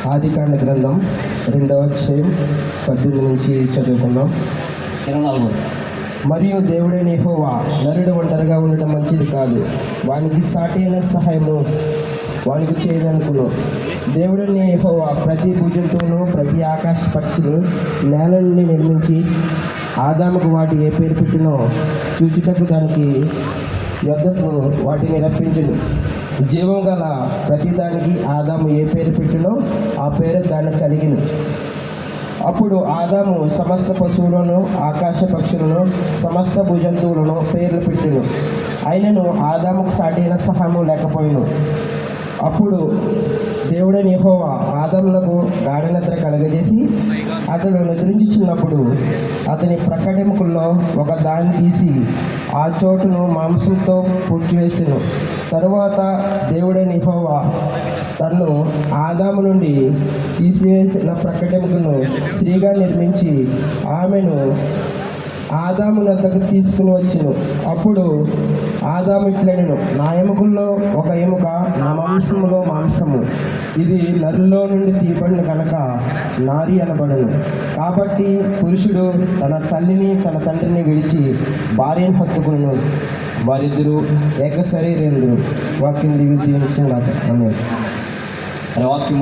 ఆదికాండ గ్రంథం 2వ అధ్యాయం 18 నుంచి చదువుకుందాం. 24. మరియు దేవుడైన యెహోవా నరుడు ఒంటరిగా ఉండటం మంచిది కాదు, వానికి సాటి అయిన సహాయము వానికి చేయదనుకును. దేవుడైన యెహోవా ప్రతి భుజంతోనూ ప్రతి ఆకాశ పక్షులు నేల నుండి నిర్మించి ఆదాముకు వాటి ఏ పేరు పెట్టినో చూచుటకు దానికి యొద్దకు వాటిని రప్పించును. జీవం గల ప్రతిదానికి ఆదాము ఏ పేరు పెట్టినో ఆ పేరు దానికి కలిగిను. అప్పుడు ఆదాము సమస్త పశువులను ఆకాశ పక్షులను సమస్త భుజంతువులను పేర్లు పెట్టెను. అయినను ఆదాముకు సాటైన సహాయము లేకపోయిను. అప్పుడు దేవుడైన యెహోవా ఆదామునకు గాఢ నిద్ర కలగజేసి అతడు నిద్రించుచున్నప్పుడు అతని ప్రక్కడెముకల్లో ఒక దాన్ని తీసి ఆ చోటును మాంసంతో పూడ్చివేసెను. తరువాత దేవుడైన యెహోవా తన్ను ఆదాము నుండి తీసివేసిన ప్రక్కడెముకను స్త్రీగా నిర్మించి ఆమెను ఆదాము వద్దకు తీసుకుని వచ్చెను. అప్పుడు ఆదాము ఇట్లనెను, నా ఎముకల్లో ఒక ఎముక, నా మాంసములో మాంసము. ఇది నరులో నుండి తీయబడిన కనుక నారి అనబడును. కాబట్టి పురుషుడు తన తల్లిని తన తండ్రిని విడిచి భార్యను హత్తుకును, వారిద్దరూ ఏక శరీరేంద్రులు. వాక్యం దీవించిన వాక్యం